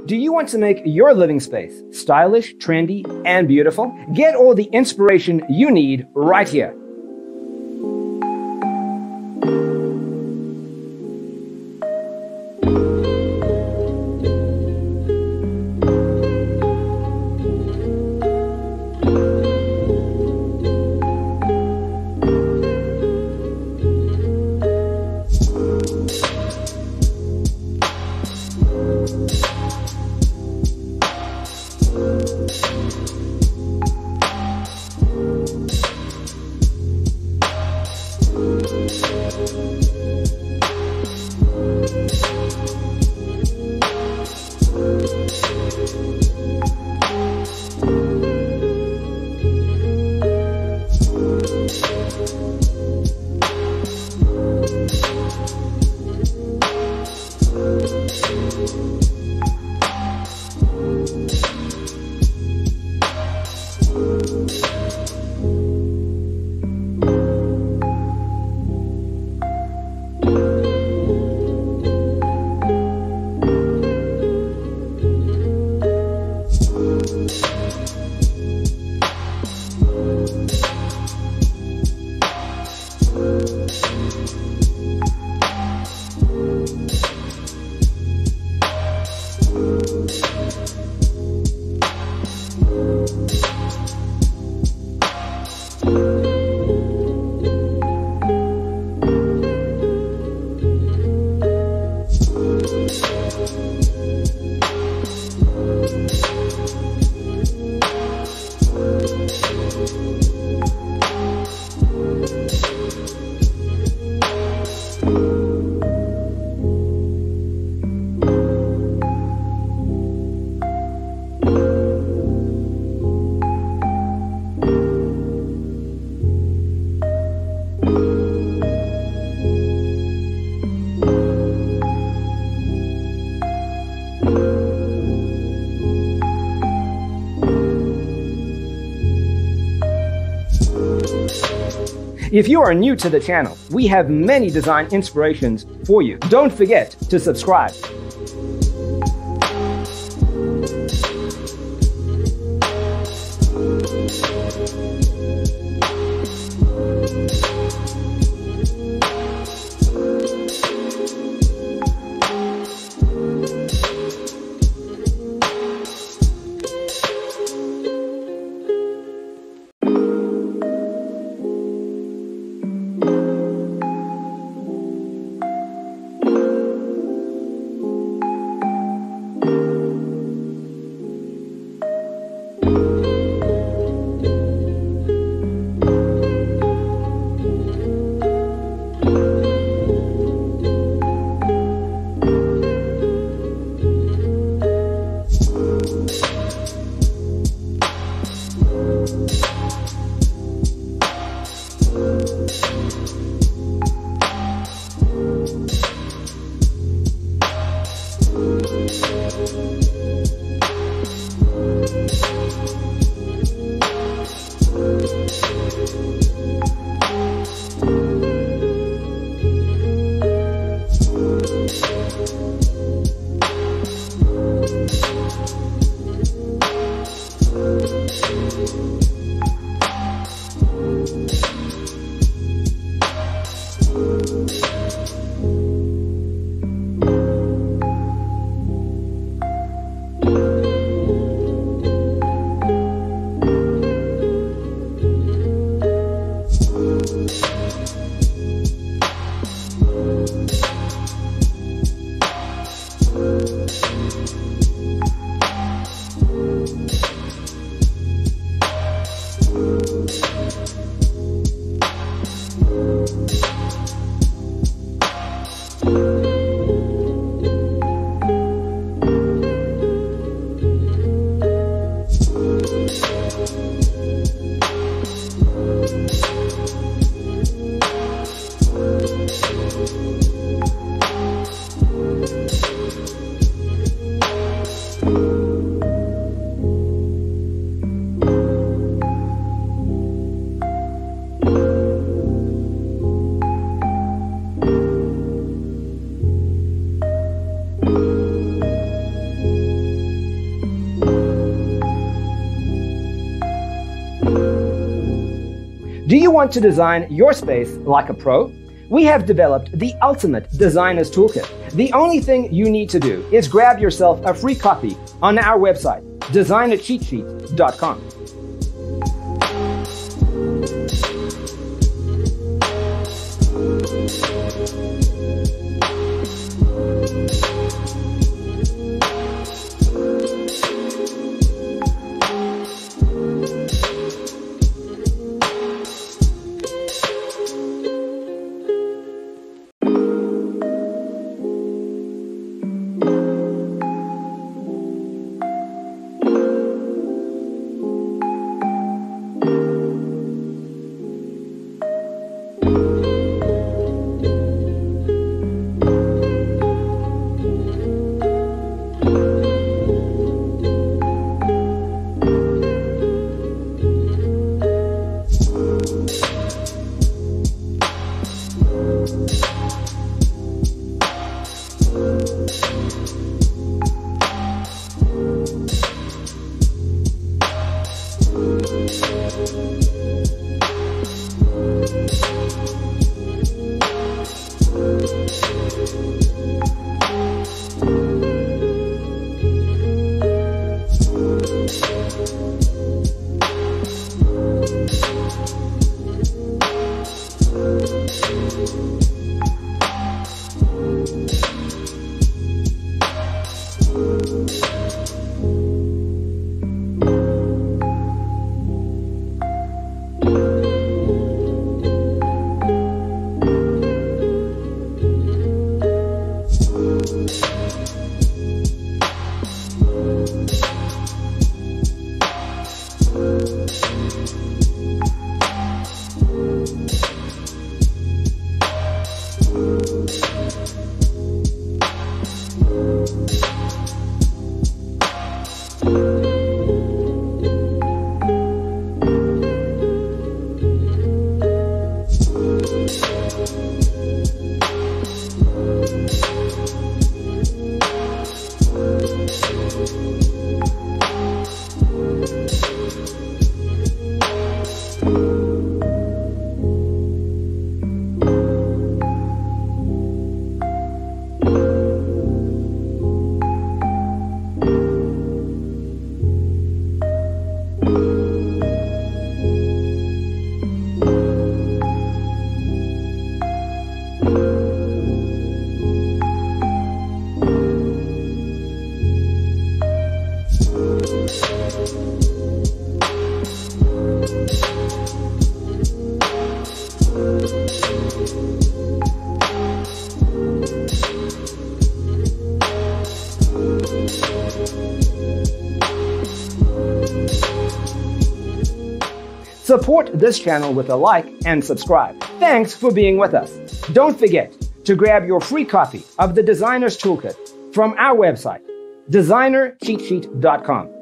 Do you want to make your living space stylish, trendy, and beautiful? Get all the inspiration you need right here. If you are new to the channel, we have many design inspirations for you. Don't forget to subscribe. Do you want to design your space like a pro? We have developed the ultimate designer's toolkit. The only thing you need to do is grab yourself a free copy on our website, designercheatsheet.com. Support this channel with a like and subscribe. Thanks for being with us. Don't forget to grab your free copy of the Designer's Toolkit from our website, designercheatsheet.com.